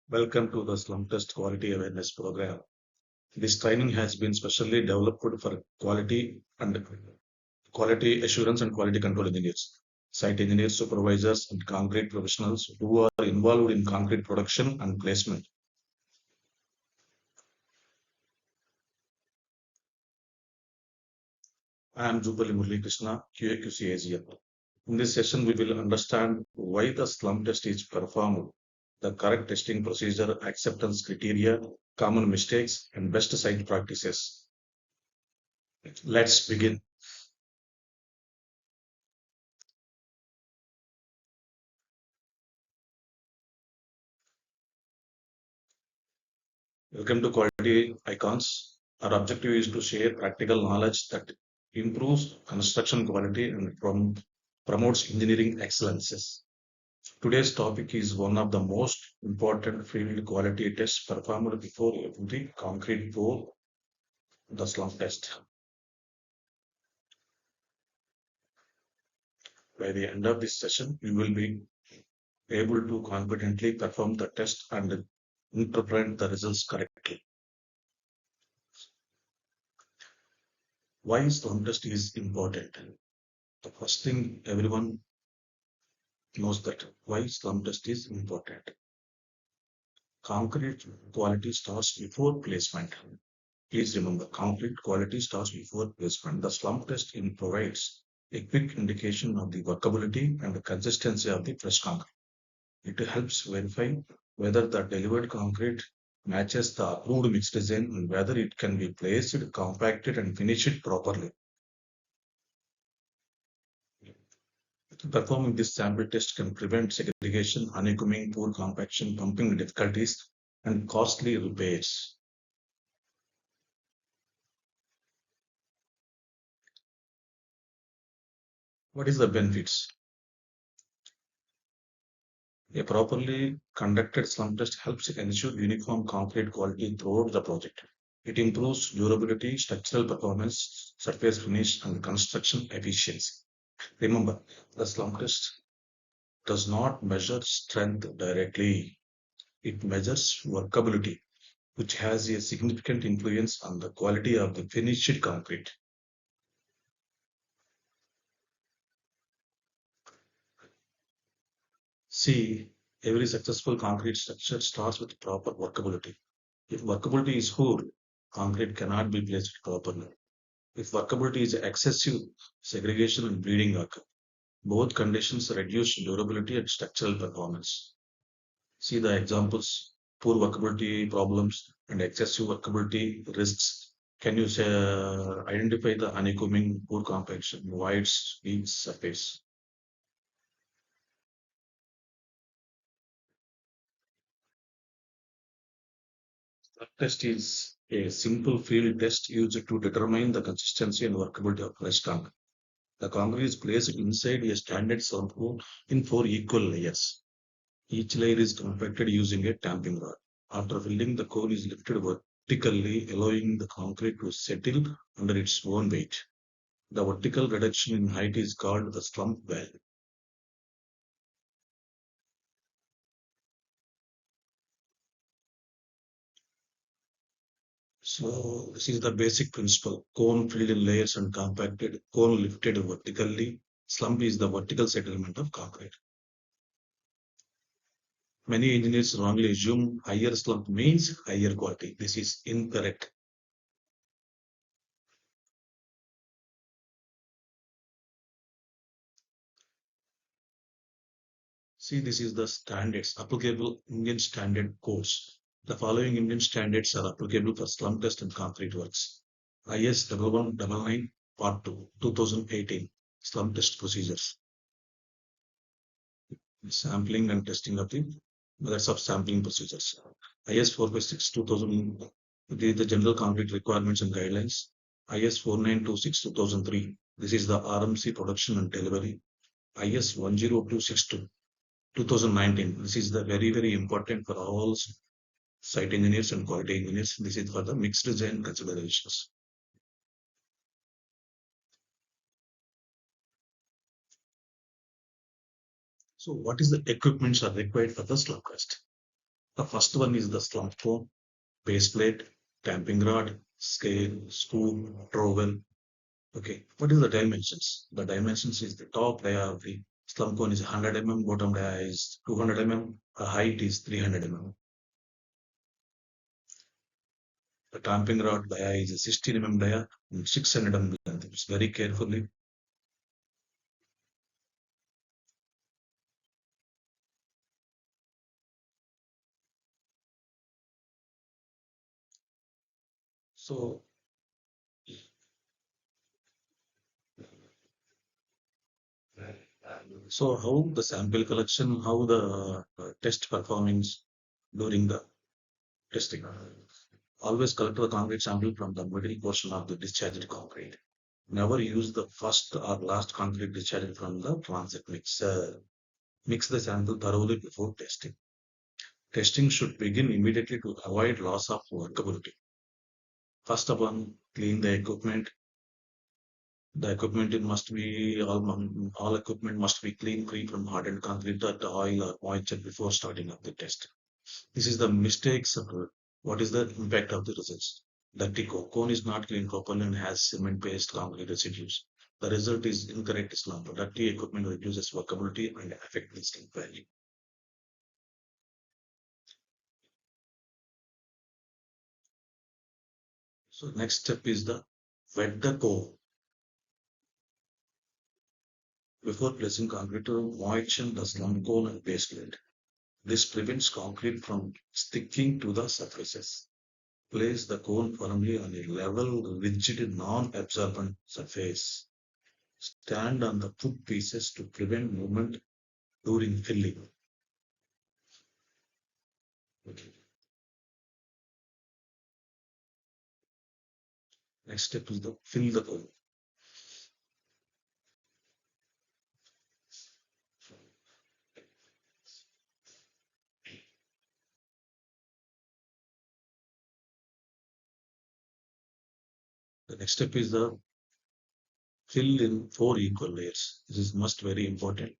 Welcome to the Slump Test Quality Awareness Program. This training has been specially developed for quality assurance and quality control engineers, site engineers, supervisors, and concrete professionals who are involved in concrete production and placement. I am Jupali Murli Krishna, QAQC AGM. In this session, we will understand why the slump test is performed, the correct testing procedure, acceptance criteria, common mistakes, and best site practices. Let's begin. Welcome to Quality Icons. Our objective is to share practical knowledge that improves construction quality and promotes engineering excellences. Today's topic is one of the most important field quality tests performed before every concrete pour, the slump test. By the end of this session, you will be able to confidently perform the test and interpret the results correctly. Why slump test is important? The first thing everyone knows that why slump test is important. Concrete quality starts before placement. Please remember, concrete quality starts before placement. The slump test provides a quick indication of the workability and the consistency of the fresh concrete. It helps verify whether the delivered concrete matches the approved mix design and whether it can be placed, compacted, and finished properly. Performing this sample test can prevent segregation, honeycombing, poor compaction, pumping difficulties, and costly repairs. What is the benefits? A properly conducted slump test helps ensure uniform concrete quality throughout the project. It improves durability, structural performance, surface finish, and construction efficiency. Remember, the slump test does not measure strength directly. It measures workability, which has a significant influence on the quality of the finished concrete. See, every successful concrete structure starts with proper workability. If workability is poor, concrete cannot be placed properly. If workability is excessive, segregation and bleeding occur. Both conditions reduce durability and structural performance. See the examples: poor workability problems and excessive workability risks. Can you identify the honeycombing, poor compaction, voids, leaks, surface? The test is a simple field test used to determine the consistency and workability of fresh concrete. The concrete is placed inside a standard sample in 4 equal layers. Each layer is compacted using a tamping rod. After filling, the cone is lifted vertically, allowing the concrete to settle under its own weight. The vertical reduction in height is called the slump value. So this is the basic principle. Cone filled in layers and compacted, cone lifted vertically. Slump is the vertical settlement of concrete. Many engineers wrongly assume higher slump means higher quality. This is incorrect. See, this is the standards, applicable Indian standard codes. The following Indian standards are applicable for slump test and concrete works. IS 1199 Part 2, 2018, slump test procedures. Sampling and testing of the methods of sampling procedures. IS 456 2000, the general concrete requirements and guidelines. IS 4926 2003, this is the RMC production and delivery. IS 10262 2019. This is the very important for all site engineers and quality engineers. This is for the mixed design considerations. So what is the equipments are required for the slump test? The first one is the slump cone, base plate, tamping rod, scale, spool, trowel. Okay, what is the dimensions? The dimensions is the top dia of the slump cone is 100 mm, bottom dia is 200 mm, the height is 300 mm. The tamping rod dia is a 16 mm dia and 600 mm length. It's very carefully. So, so how the sample collection, how the test performance during the testing. Always collect the concrete sample from the middle portion of the discharged concrete. Never use the first or last concrete discharged from the transit mixer. Mix the sample thoroughly before testing. Testing should begin immediately to avoid loss of workability. First of all, clean the equipment. The equipment it must be all equipment must be clean, free from hardened concrete, dirt, oil, or moisture before starting up the test. This is the mistakes. What is the impact of the results? The cone is not cleaned properly and has cement-based concrete residues. The result is incorrect slump. Dirty equipment reduces workability and affect the slump value. So next step is the wet the core. Before placing concrete, moisten the slump cone and base plate. This prevents concrete from sticking to the surfaces. Place the cone firmly on a level, rigid, non-absorbent surface. Stand on the foot pieces to prevent movement during filling. Okay. Next step is the fill the cone. The next step is the fill in 4 equal layers. This is must very important.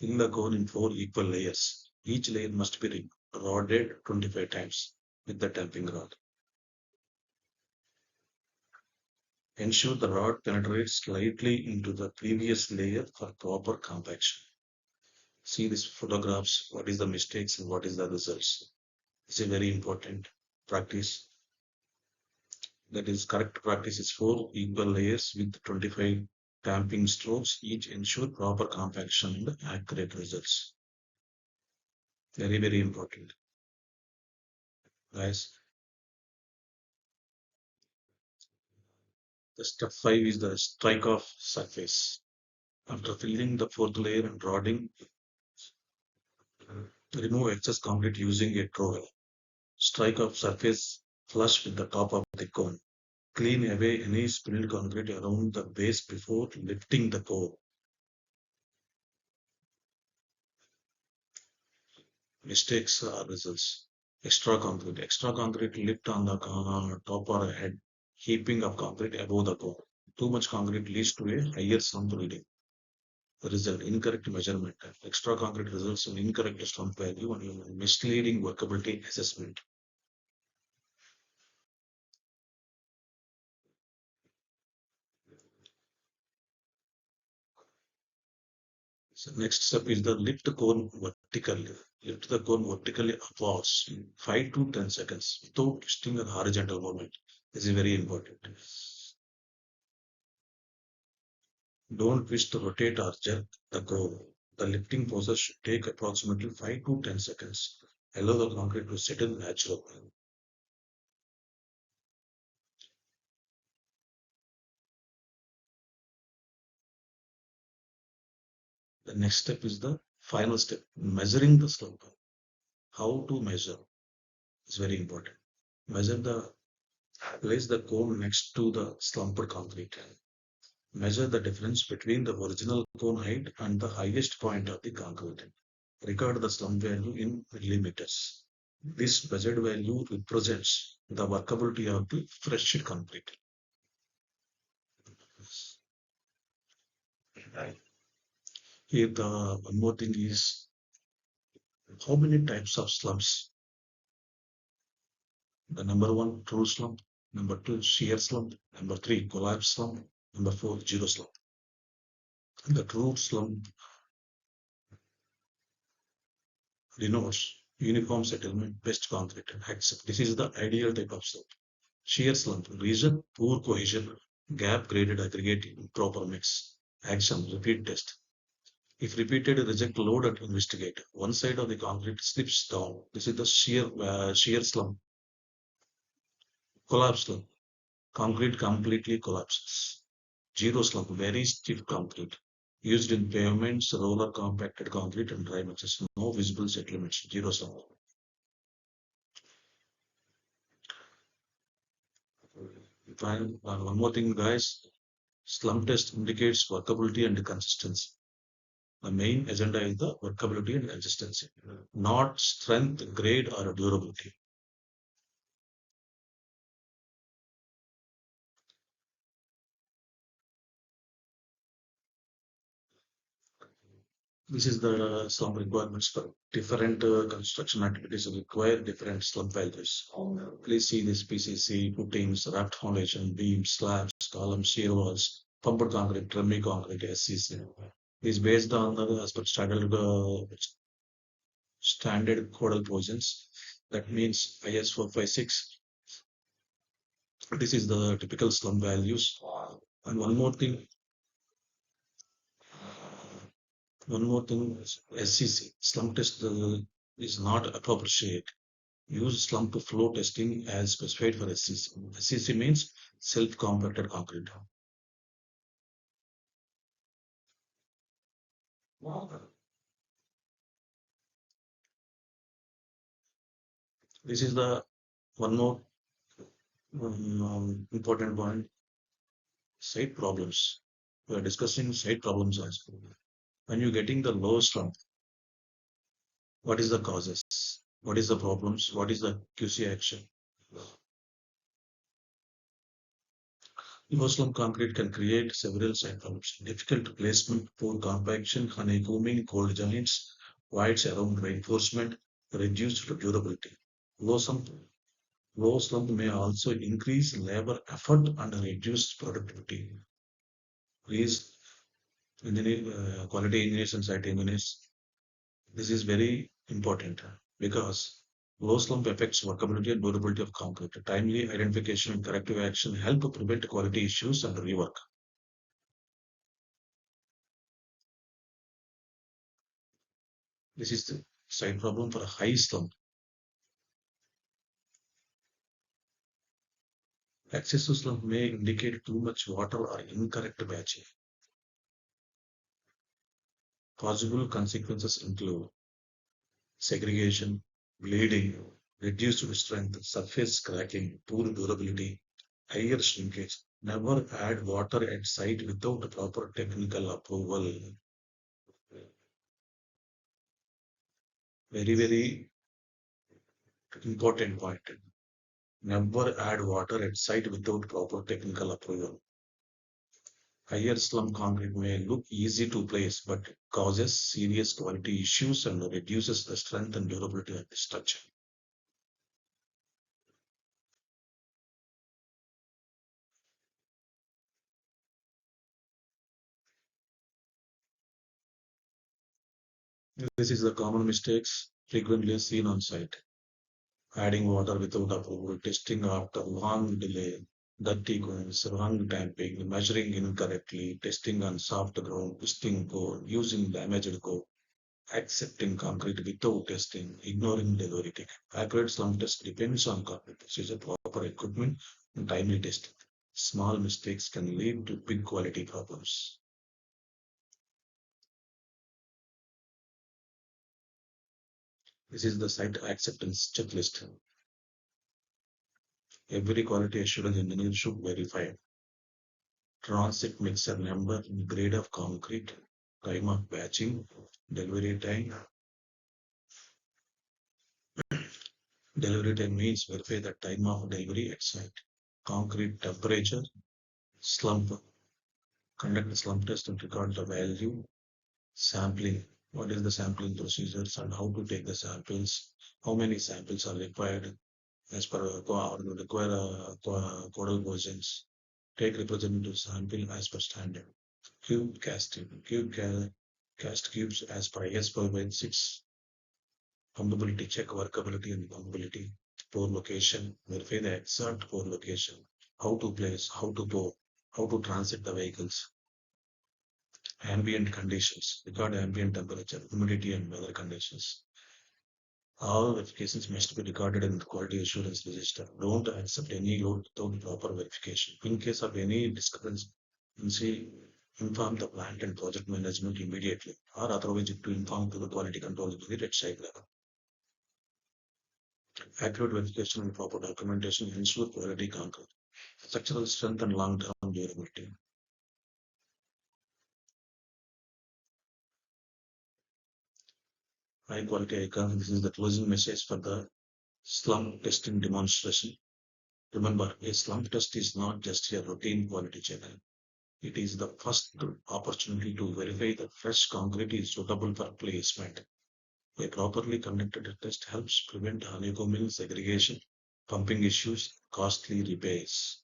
Fill the cone in 4 equal layers. Each layer must be rodded 25 times with the tamping rod. Ensure the rod penetrates slightly into the previous layer for proper compaction. See these photographs, what is the mistakes and what is the results. It's a very important practice. That is correct practice is 4 equal layers with 25 tamping strokes, each ensure proper compaction and accurate results. Very, very important. Guys, the step 5 is the strike off surface. After filling the fourth layer and rodding, remove excess concrete using a trowel. Strike off surface flush with the top of the cone. Clean away any spilled concrete around the base before lifting the core. Mistakes or results. Extra concrete lift on the top or head, heaping of concrete above the core. Too much concrete leads to a higher slump reading. The result, incorrect measurement. Extra concrete results in incorrect slump value and misleading workability assessment. So next step is the lift the cone vertically. Lift the cone vertically upwards 5 to 10 seconds without twisting or horizontal movement. This is very important. Don't twist, rotate, or jerk the cone. The lifting process should take approximately 5 to 10 seconds. Allow the concrete to settle naturally. The next step is the final step, measuring the slope. How to measure is very important. Measure the place the cone next to the slumped concrete. Measure the difference between the original cone height and the highest point of the concrete. Record the slump value in millimeters. This measured value represents the workability of the fresh concrete. Here, the one more thing is how many types of slumps The number one, true slump. Number two, shear slump. Number three, collapse slump. Number four, zero slump. The true slump denotes uniform settlement, best concrete, accept. This is the ideal type of slump. Shear slump, reason, poor cohesion, gap graded aggregate, improper mix. Action, repeat test. If repeated, reject load and investigate. One side of the concrete slips down. This is the shear slump. Collapse slump. Concrete completely collapses. Zero slump, very stiff concrete. Used in pavements, roller compacted concrete and dry mixes. No visible settlements. Zero slump. And one more thing, guys. Slump test indicates workability and consistency. The main agenda is the workability and consistency, not strength, grade, or durability. This is the slump requirements for different construction activities require different slump values. Please see this PCC, footings, raft foundation, beams, slabs, columns, shear walls, pumped concrete, tremmy concrete, SCC. Is based on the as per standard codal positions. That means IS 456. This is the typical slump values. And one more thing, SCC slump test is not appropriate. Use slump flow testing as specified for SCC. SCC means self-compacted concrete. This is the one more important point: site problems. We are discussing site problems as well. When you're getting the low slump, what is the causes? What is the problems? What is the QC action? Low slump concrete can create several site problems: difficult placement, poor compaction, honeycombing, cold joints, voids around reinforcement, reduced durability. Low slump, low slump may also increase labor effort and reduce productivity. Please, quality engineers and site engineers, this is very important because low slump affects workability and durability of concrete. Timely identification and corrective action help prevent quality issues and rework. This is the side problem for a high slump. Excessive slump may indicate too much water or incorrect batching. Possible consequences include segregation, bleeding, reduced strength, surface cracking, poor durability, higher shrinkage. Never add water at site without proper technical approval. Very, very important point. Never add water at site without proper technical approval. Higher slump concrete may look easy to place, but causes serious quality issues and reduces the strength and durability of the structure. This is the common mistakes frequently seen on site. Adding water without approval, testing after long delay, dirty coins, wrong tamping, measuring incorrectly, testing on soft ground, twisting core, using damaged core, accepting concrete without testing, ignoring delivery ticket. Accurate slump test depends on concrete procedure, proper equipment, and timely testing. Small mistakes can lead to big quality problems. This is the site acceptance checklist. Every quality assurance engineer should verify transit mixer number, grade of concrete, time of batching, delivery time. Delivery time means verify the time of delivery at site. Concrete temperature, slump, conduct a slump test and record the value. Sampling, what is the sampling procedures and how to take the samples, how many samples are required, as per require codal versions. Take representative sample as per standard. Cube casting. Cast cubes as per IS 4 pumpability, check workability and pumpability, pour location, verify the exact pour location, how to place, how to pour, how to transit the vehicles, ambient conditions, record ambient temperature, humidity and weather conditions. All verifications must be recorded in the quality assurance register. Don't accept any load without proper verification. In case of any discrepancy, inform the plant and project management immediately, or otherwise to inform to the quality control engineer at site level. Accurate verification and proper documentation ensure quality control, structural strength and long-term durability. High quality icon. This is the closing message for the slump testing demonstration. Remember, a slump test is not just a routine quality check. It is the first opportunity to verify that fresh concrete is suitable for placement. A properly conducted test helps prevent honeycombing, segregation, pumping issues, costly repairs.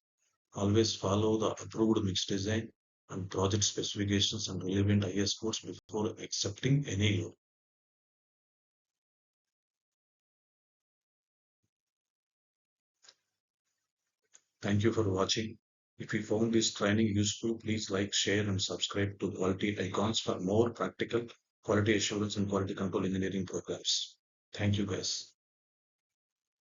Always follow the approved mix design and project specifications and relevant IS codes before accepting any load. Thank you for watching. If you found this training useful, please like, share, and subscribe to Quality Icons for more practical quality assurance and quality control engineering programs. Thank you, guys.